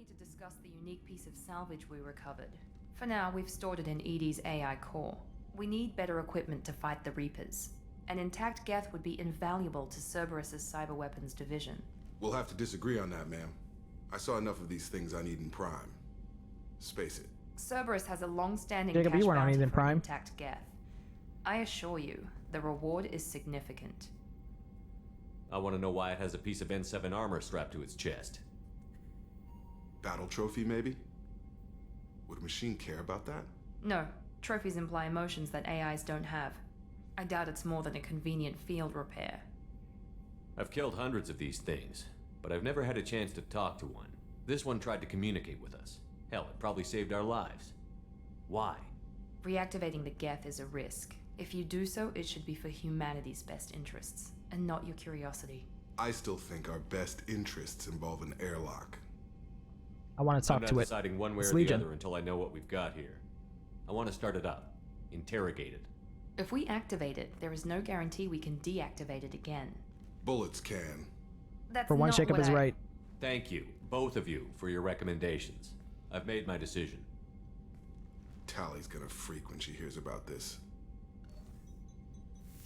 to discuss the unique piece of salvage we recovered. For now, we've stored it in Edie's AI core. We need better equipment to fight the Reapers. An intact Geth would be invaluable to Cerberus's cyber weapons division. We'll have to disagree on that, ma'am. I saw enough of these things I need in Prime. Space it. Cerberus has a long-standing Jacob, cash you weren't on bounty anything for an Prime. intact Geth. I assure you, the reward is significant. I want to know why it has a piece of N7 armor strapped to its chest. Battle trophy, maybe? Would a machine care about that? No, trophies imply emotions that AIs don't have. I doubt it's more than a convenient field repair. I've killed hundreds of these things, but I've never had a chance to talk to one. This one tried to communicate with us. Hell, it probably saved our lives. Why? Reactivating the Geth is a risk. If you do so, it should be for humanity's best interests, and not your curiosity. I still think our best interests involve an airlock. I want to talk I'm to not it. deciding one way It's or the Legion. other until I know what we've got here. I want to start it up. Interrogate it. If we activate it, there is no guarantee we can deactivate it again. Bullets can. That's For once, not Jacob what is I- right. Thank you, both of you, for your recommendations. I've made my decision. Tally's gonna freak when she hears about this.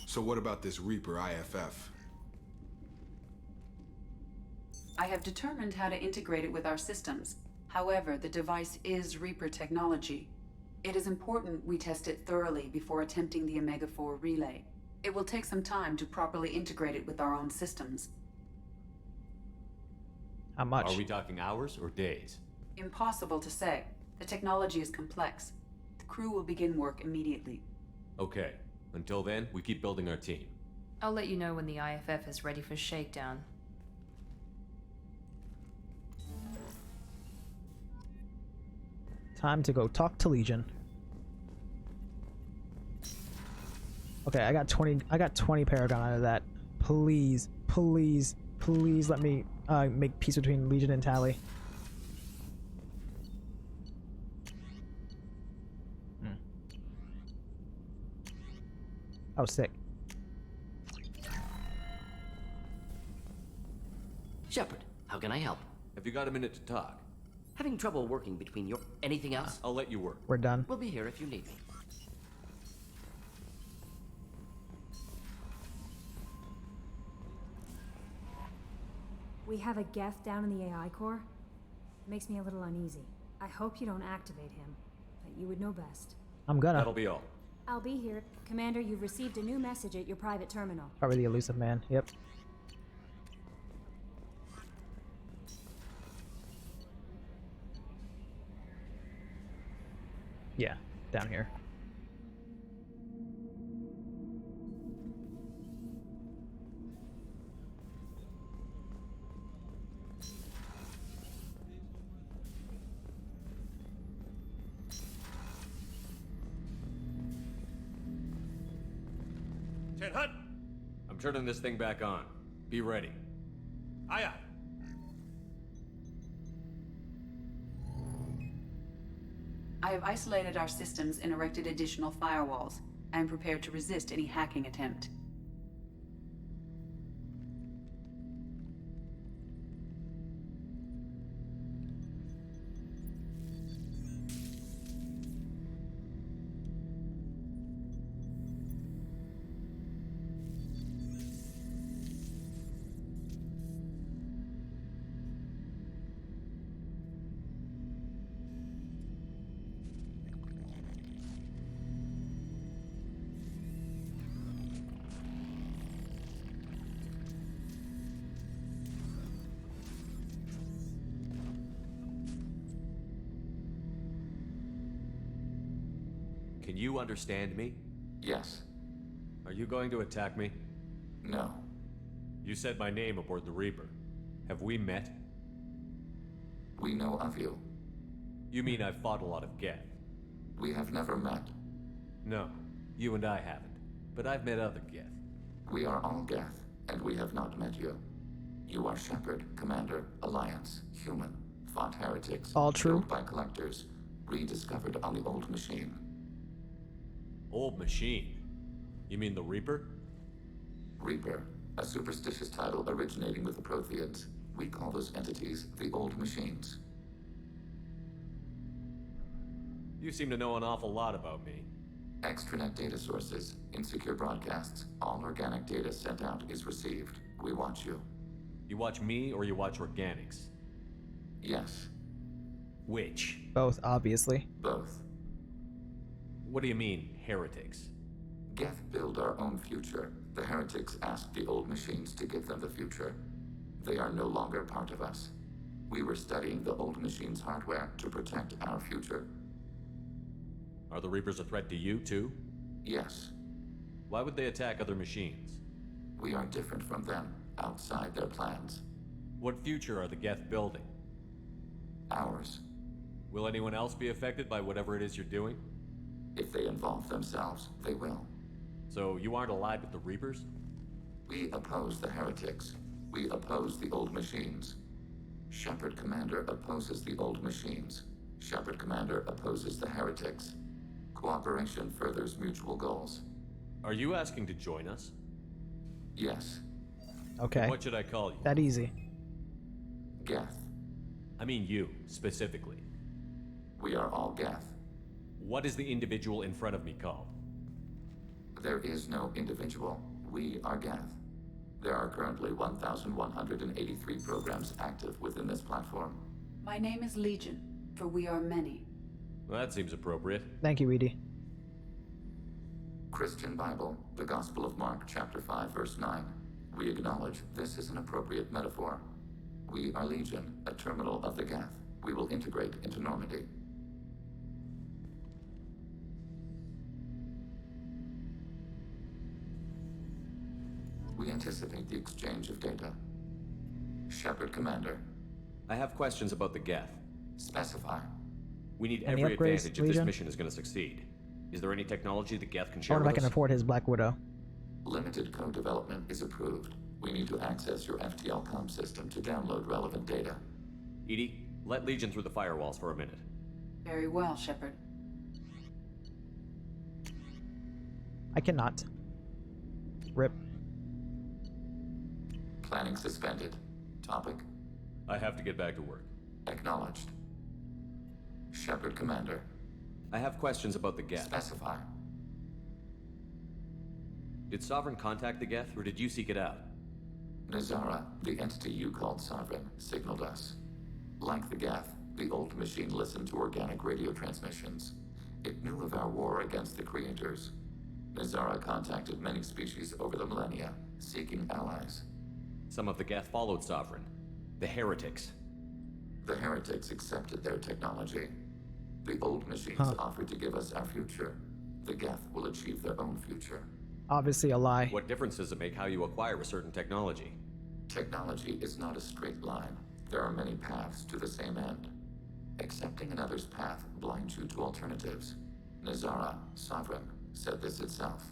So what about this Reaper IFF? I have determined how to integrate it with our systems. However, the device is Reaper technology. It is important we test it thoroughly before attempting the Omega-4 relay. It will take some time to properly integrate it with our own systems. How much? Are we talking hours or days? Impossible to say. The technology is complex. The crew will begin work immediately. Okay. Until then, we keep building our team. I'll let you know when the IFF is ready for shakedown. Time to go talk to Legion. Okay, I got 20 Paragon out of that. Please, please, please let me make peace between Legion and Tali. Oh, sick. Shepard, how can I help? Have you got a minute to talk? Having trouble working between your... Anything else? I'll let you work. We're done. We'll be here if you need me. We have a Geth down in the AI core. It makes me a little uneasy. I hope you don't activate him, but you would know best. I'm gonna. That'll be all. I'll be here. Commander, you've received a new message at your private terminal. Probably the elusive man. Yep. Yeah, down here. Hut! I'm turning this thing back on. Be ready. Aye, aye. I have isolated our systems and erected additional firewalls. I am prepared to resist any hacking attempt. Can you understand me? Yes. Are you going to attack me? No. You said my name aboard the Reaper. Have we met? We know of you. You mean I've fought a lot of Geth? We have never met. No, you and I haven't. But I've met other Geth. We are all Geth, and we have not met you. You are Shepard, Commander, Alliance, Human, fought heretics, All true. killed by collectors, rediscovered on the old machine. Old machine? You mean the Reaper? Reaper, a superstitious title originating with the Protheans. We call those entities the old machines. You seem to know an awful lot about me. Extranet data sources, insecure broadcasts, all organic data sent out is received. We watch you. You watch me or you watch organics? Yes, Which? Both, obviously. both. What do you mean, heretics? Geth build our own future. The heretics asked the old machines to give them the future. They are no longer part of us. We were studying the old machines' hardware to protect our future. Are the Reapers a threat to you, too? Yes, Why would they attack other machines? we are different from them, outside their plans. What future are the Geth building? Ours. Will anyone else be affected by whatever it is you're doing? If they involve themselves, they will. So you aren't allied with the Reapers? We oppose the heretics. We oppose the old machines. Shepard Commander opposes the old machines. Shepard Commander opposes the heretics. Cooperation furthers mutual goals. Are you asking to join us? Yes, Okay. What should I call you? That easy. Geth. I mean you, specifically. We are all Geth. What is the individual in front of me called? There is no individual. We are Geth. There are currently 1,183 programs active within this platform. My name is Legion, for we are many. Well, that seems appropriate. Thank you, Edie. Christian Bible, the Gospel of Mark, chapter 5, verse 9. We acknowledge this is an appropriate metaphor. We are Legion, a terminal of the Geth. We will integrate into Normandy. We anticipate the exchange of data. Shepard Commander, I have questions about the Geth. specify. We need Any every upgrades, advantage if this Legion? mission is going to succeed. Is there any technology the Geth can I share wonder if I with can us? afford his Black Widow. Limited code development is approved. We need to access your FTL comm system to download relevant data. Edie, let Legion through the firewalls for a minute. Very well, Shepard. I cannot. Rip. Planning suspended. Topic I have to get back to work. acknowledged. Shepard Commander, I have questions about the Geth. specify. Did Sovereign contact the Geth, or did you seek it out? Nazara, the entity you called Sovereign, signaled us. Like the Geth, the old machine listened to organic radio transmissions. It knew of our war against the creators. Nazara contacted many species over the millennia, seeking allies. Some of the Geth followed Sovereign. The heretics. The heretics accepted their technology. The old machines offered to give us our future. The Geth will achieve their own future. Obviously a lie. What difference does it make how you acquire a certain technology? Technology is not a straight line. There are many paths to the same end. Accepting another's path blinds you to alternatives. Nazara, Sovereign, said this itself.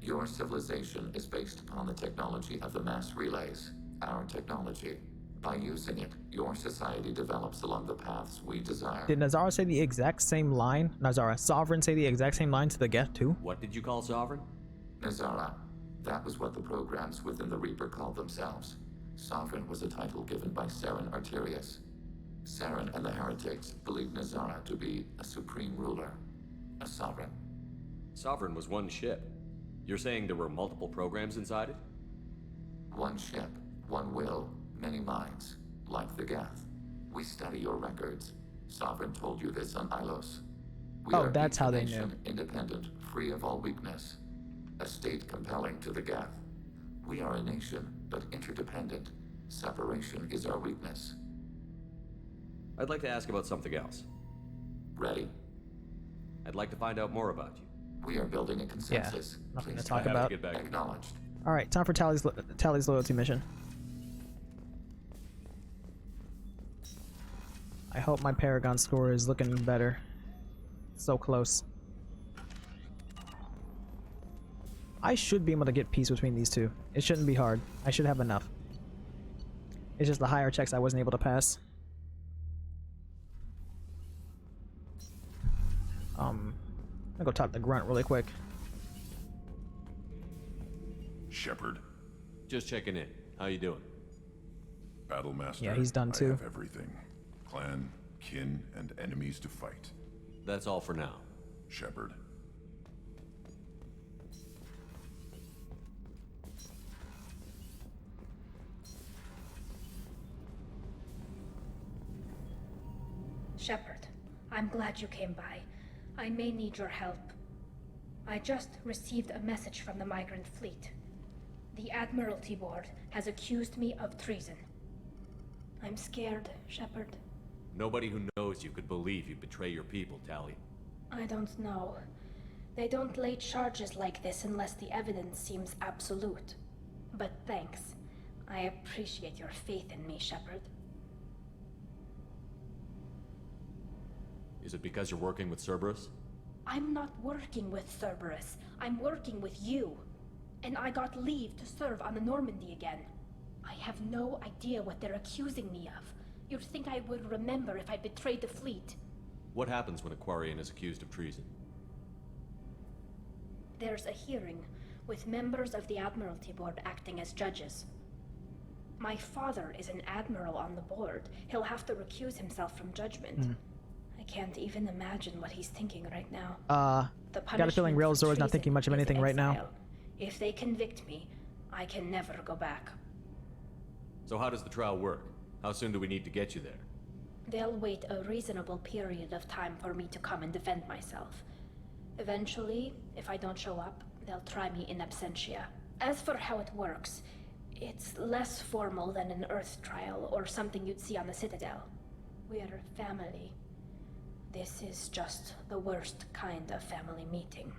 Your civilization is based upon the technology of the mass relays, our technology. By using it, your society develops along the paths we desire. Did Nazara say the exact same line? Nazara, Sovereign say the exact same line to the Geth too? What did you call Sovereign? Nazara, that was what the programs within the Reaper called themselves. Sovereign was a title given by Saren Arterius. Saren and the heretics believed Nazara to be a supreme ruler, a sovereign. Sovereign was one ship. You're saying there were multiple programs inside it? One ship, one will, many minds, like the Geth. We study your records. Sovereign told you this on Ilos. We Oh, are that's each how a they nation, knew. independent, free of all weakness. A state compelling to the Geth. We are a nation, but interdependent. Separation is our weakness. I'd like to ask about something else. Ready? I'd like to find out more about you. We are building a consensus. nothing to Please talk I have about. to get back. acknowledged. Alright, time for Tali's loyalty mission. I hope my Paragon score is looking better. So close. I should be able to get peace between these two. It shouldn't be hard. I should have enough. It's just the higher checks I wasn't able to pass. I'm gonna go talk to Grunt really quick. Shepard, Just checking in. How you doing? Battlemaster. Yeah, he's done I too. have everything. Clan, kin, and enemies to fight. That's all for now. Shepard. Shepard, I'm glad you came by. I may need your help. I just received a message from the migrant fleet. The Admiralty Board has accused me of treason. I'm scared, Shepard. Nobody who knows you could believe you betray your people, Tali. I don't know. They don't lay charges like this unless the evidence seems absolute. But thanks. I appreciate your faith in me, Shepard. Is it because you're working with Cerberus? I'm not working with Cerberus. I'm working with you. And I got leave to serve on the Normandy again. I have no idea what they're accusing me of. You'd think I would remember if I betrayed the fleet. What happens when a Quarian is accused of treason? There's a hearing, with members of the Admiralty Board acting as judges. My father is an admiral on the board. He'll have to recuse himself from judgment. I can't even imagine what he's thinking right now. Got a feeling Real Zor's not thinking much of anything right now. If they convict me, I can never go back. So how does the trial work? How soon do we need to get you there? They'll wait a reasonable period of time for me to come and defend myself. Eventually, if I don't show up, they'll try me in absentia. As for how it works, it's less formal than an Earth trial or something you'd see on the Citadel. We're family. This is just the worst kind of family meeting.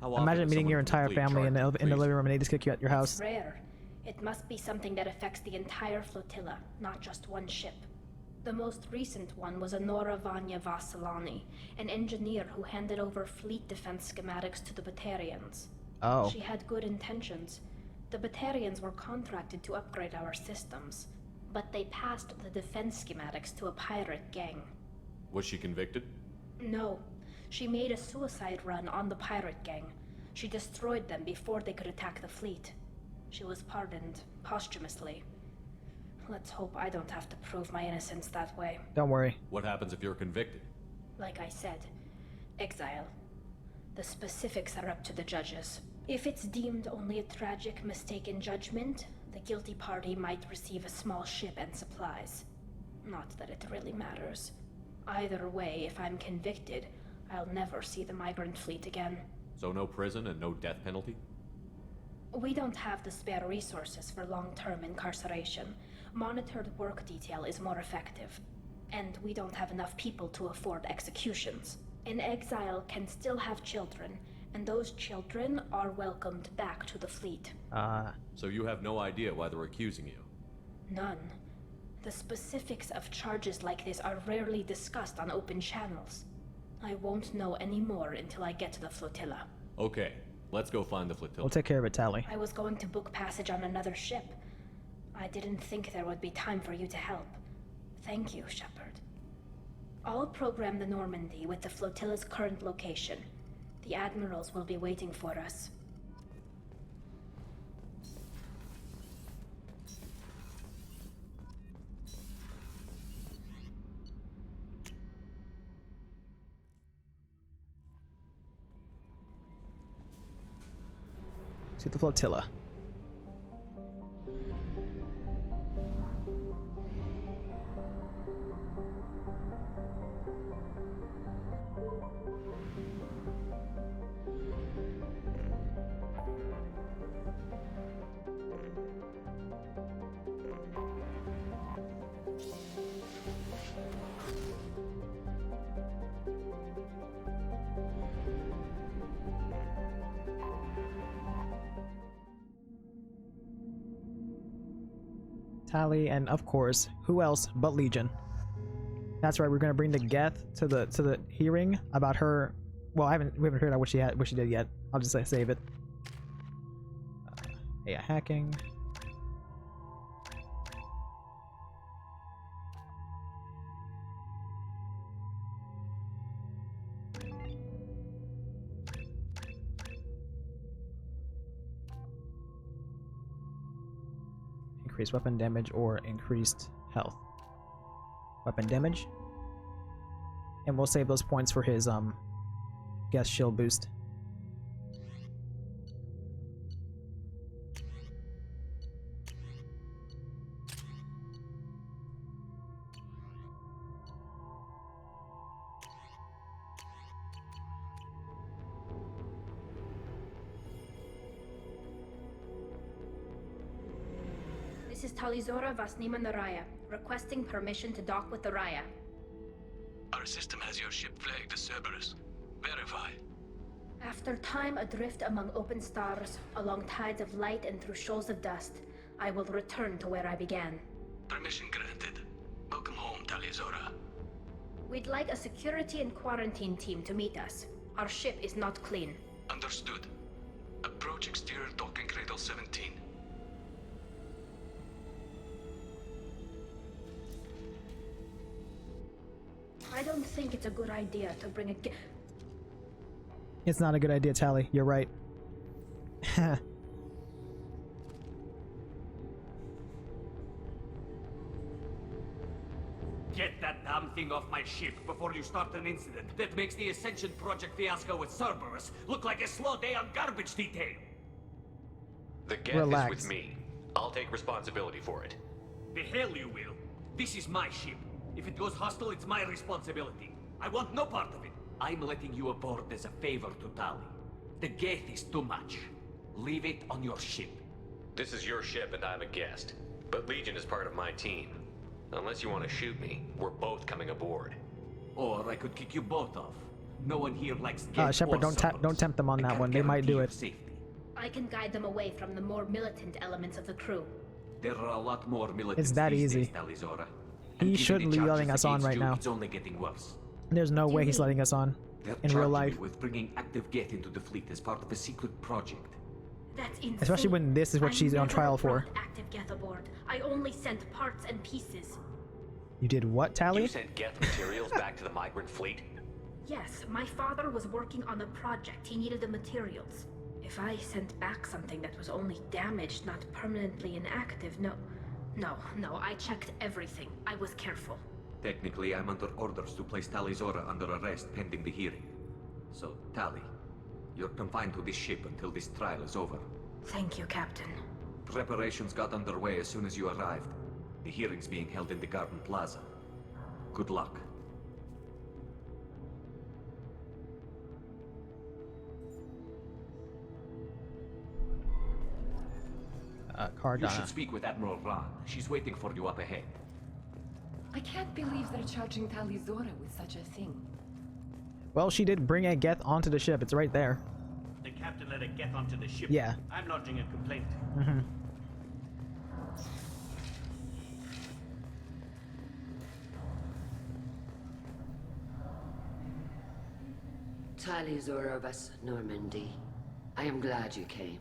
Imagine meeting your entire family in the living room and they just kick you out your house. It's rare. It must be something that affects the entire flotilla, not just one ship. The most recent one was Anora Vanya Vasilani, an engineer who handed over fleet defense schematics to the Batarians. Oh. She had good intentions. The Batarians were contracted to upgrade our systems, but they passed the defense schematics to a pirate gang. Was she convicted? No. She made a suicide run on the pirate gang. She destroyed them before they could attack the fleet. She was pardoned posthumously. Let's hope I don't have to prove my innocence that way. Don't worry. What happens if you're convicted? Like I said, exile. The specifics are up to the judges. If it's deemed only a tragic mistake in judgment, the guilty party might receive a small ship and supplies. Not that it really matters. Either way, if I'm convicted, I'll never see the migrant fleet again. So no prison and no death penalty? We don't have the spare resources for long-term incarceration. Monitored work detail is more effective. And we don't have enough people to afford executions. An exile can still have children, and those children are welcomed back to the fleet. So you have no idea why they're accusing you? None. The specifics of charges like this are rarely discussed on open channels. I won't know any more until I get to the flotilla. Okay, let's go find the flotilla. We'll take care of it, Tali. I was going to book passage on another ship. I didn't think there would be time for you to help. Thank you, Shepard. I'll program the Normandy with the flotilla's current location. The admirals will be waiting for us. To the flotilla. Tali, and of course, who else but Legion? That's right. We're gonna bring the Geth to the hearing about her. Well, we haven't heard out what she did yet. I'll just save it. Yeah, hacking. Increased weapon damage or increased health. Weapon damage. And we'll save those points for his guess shield boost. This is Tali'Zorah Vasnima Naraya, requesting permission to dock with the Raya. Our system has your ship flagged as Cerberus. Verify. After time adrift among open stars, along tides of light and through shoals of dust, I will return to where I began. Permission granted. Welcome home, Tali'Zorah. We'd like a security and quarantine team to meet us. Our ship is not clean. Understood. Approach exterior docking cradle 17. I don't think it's a good idea to bring a It's not a good idea, Tali. You're right. Get that damn thing off my ship before you start an incident that makes the Ascension Project fiasco with Cerberus look like a slow day on garbage detail. The Geth Relax. is with me. I'll take responsibility for it. The hell you will. This is my ship. If it goes hostile, it's my responsibility. I want no part of it. I'm letting you aboard as a favor to Tali. The Geth is too much. Leave it on your ship. This is your ship and I'm a guest. But Legion is part of my team. Unless you want to shoot me, we're both coming aboard. Or I could kick you both off. No one here likes Geth Shepard, or Cerberus. don't tempt them on I that can't one. They might do guarantee it. your safety. I can guide them away from the more militant elements of the crew. There are a lot more militants It's that these easy. days, Tali'Zorah. He And given shouldn't the be charges letting us on against right you, now. It's only getting worse. There's no way he's mean- letting us on They're in real charging life. me with bringing active Geth into the fleet as part of a secret project. That's insane. Especially when this is what I she's on never trial for. brought active Geth aboard. I only sent parts and pieces. You did what, Tali? You sent Geth materials back to the migrant fleet? Yes, my father was working on a project. He needed the materials. If I sent back something that was only damaged, not permanently inactive, no, I checked everything. I was careful. Technically, I'm under orders to place Tali'Zorah under arrest pending the hearing. So, Tali, you're confined to this ship until this trial is over. Thank you, Captain. Preparations got underway as soon as you arrived. The hearing's being held in the Garden Plaza. Good luck. You Cardana. should speak with Admiral Ron. She's waiting for you up ahead. I can't believe they're charging Tali'Zorah with such a thing. Well, she did bring a Geth onto the ship. It's right there. The captain let it get onto the ship. Yeah. I'm lodging a complaint. Mm-hmm. Tali'Zorah vas Normandy. I am glad you came.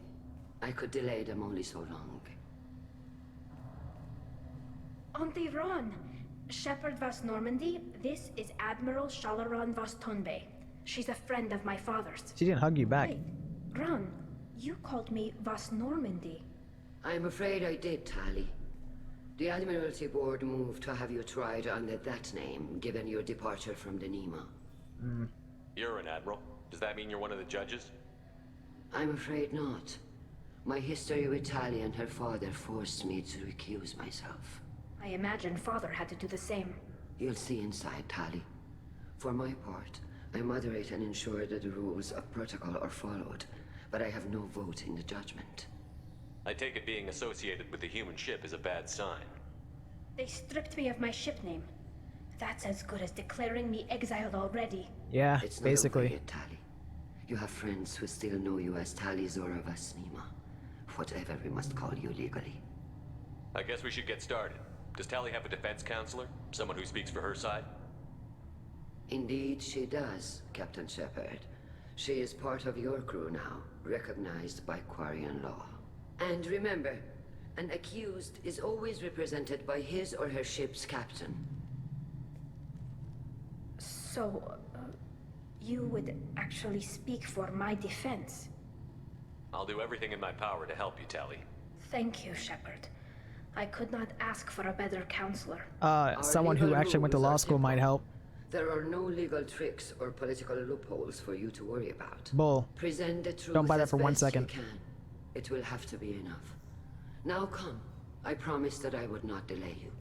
I could delay them only so long. Auntie Ron, Shepard Vas Normandy, this is Admiral Shalaron Vas Tonbe. She's a friend of my father's. She didn't hug you back. Wait, Ron, you called me Vas Normandy. I'm afraid I did, Tali. The Admiralty Board moved to have you tried under that name, given your departure from the Nima. You're an admiral. Does that mean you're one of the judges? I'm afraid not. My history with Tali and her father forced me to recuse myself. I imagine father had to do the same. You'll see inside, Tali. For my part, I moderate and ensure that the rules of protocol are followed, but I have no vote in the judgment. I take it being associated with the human ship is a bad sign. They stripped me of my ship name. That's as good as declaring me exiled already. Yeah, It's not basically. over yet, Tali. You have friends who still know you as Tali'Zorah vas Nima. Whatever we must call you legally. I guess we should get started. Does Tali have a defense counselor? Someone who speaks for her side? Indeed, she does, Captain Shepard. She is part of your crew now, recognized by Quarian law. And remember, an accused is always represented by his or her ship's captain. So, you would actually speak for my defense? I'll do everything in my power to help you, Tali. Thank you, Shepard. I could not ask for a better counselor. Someone who legal actually went to rules law are school might simple. help. There are no legal tricks or political loopholes for you to worry about. Bull. Present the truth. Don't buy that as for 1 best you second. can. It will have to be enough. Now come. I promised that I would not delay you.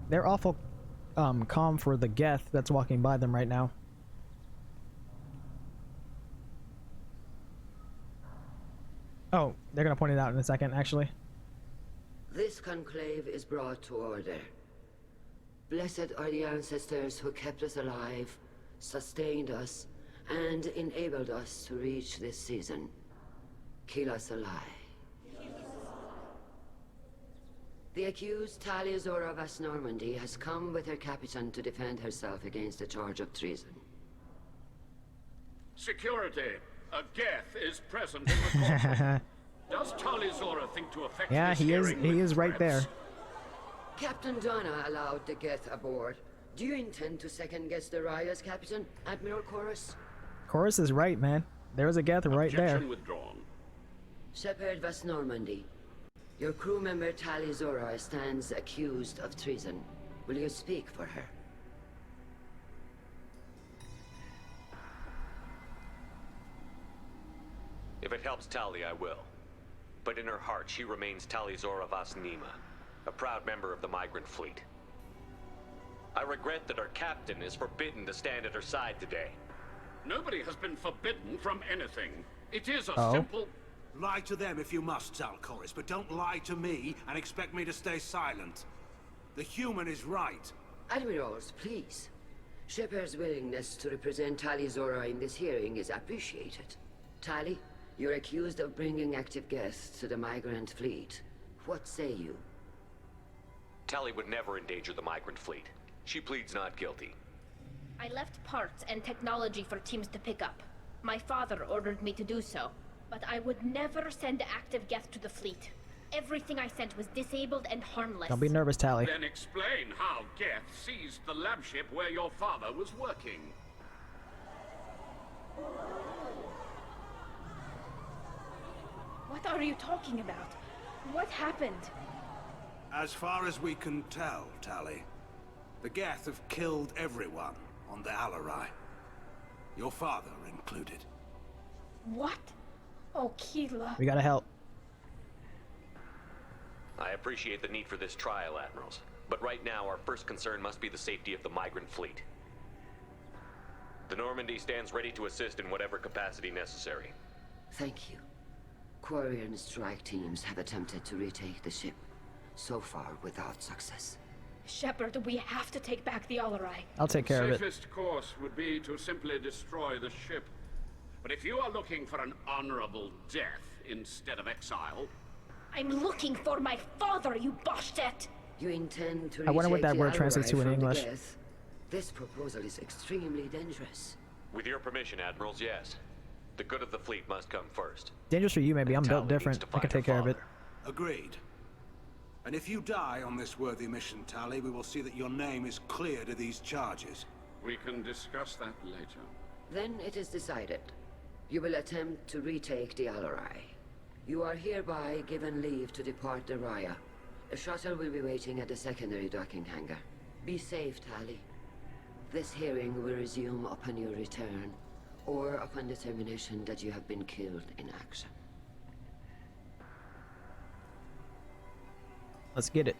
They're awful calm for the Geth that's walking by them right now. Oh, they're gonna point it out in a second, actually. This conclave is brought to order. Blessed are the ancestors who kept us alive, sustained us, and enabled us to reach this season. Kill us alive. The accused Tali'Zorah of Normandy has come with her captain to defend herself against a charge of treason. Security. A Geth is present in the courtroom. Does Tali'Zorah think to affect Yeah, this he hearing with is right there. threats? Captain Donna allowed the Geth aboard. Do you intend to second-guess the Raya's captain, Admiral Chorus? Chorus is right, man. There's a Geth right there. Objection withdrawn. Shepard Vas Normandy. Your crew member Tali'Zorah stands accused of treason. Will you speak for her? If it helps Tali, I will. But in her heart, she remains Tali'Zorah Vas Nima, a proud member of the migrant fleet. I regret that our captain is forbidden to stand at her side today. Nobody has been forbidden from anything. It is a simple... Lie to them if you must, Zalcoris, but don't lie to me and expect me to stay silent. The human is right. Admirals, please. Shepard's willingness to represent Tali'Zorah in this hearing is appreciated. Tali, you're accused of bringing active guests to the migrant fleet. What say you? Tali would never endanger the migrant fleet. She pleads not guilty. I left parts and technology for teams to pick up. My father ordered me to do so, but I would never send active Geth to the fleet. Everything I sent was disabled and harmless. Don't be nervous, Tali. Then explain how Geth seized the lab ship where your father was working. What are you talking about? What happened? As far as we can tell, Tali, the Geth have killed everyone on the Alarai. Your father included. What? Oh, Keela. We gotta help. I appreciate the need for this trial, Admirals. But right now, our first concern must be the safety of the migrant fleet. The Normandy stands ready to assist in whatever capacity necessary. Thank you. Quarian strike teams have attempted to retake the ship, so far without success. Shepard, we have to take back the Alarai. I'll take care of it. The safest course would be to simply destroy the ship. But if you are looking for an honorable death instead of exile... I'm looking for my father, you bastet! You intend to I wonder what that word retake the translates to in Alarai from the English. Geth? This proposal is extremely dangerous. With your permission, Admirals, yes. The good of the fleet must come first. Dangerous for you, maybe. I'm built Tali different. needs to I can find her take care of it. father. Agreed. And if you die on this worthy mission, Tali, we will see that your name is cleared of these charges. We can discuss that later. Then it is decided. You will attempt to retake the Alarai. You are hereby given leave to depart the Raya. A shuttle will be waiting at the secondary docking hangar. Be safe, Tali. This hearing will resume upon your return, or upon determination that you have been killed in action. Let's get it.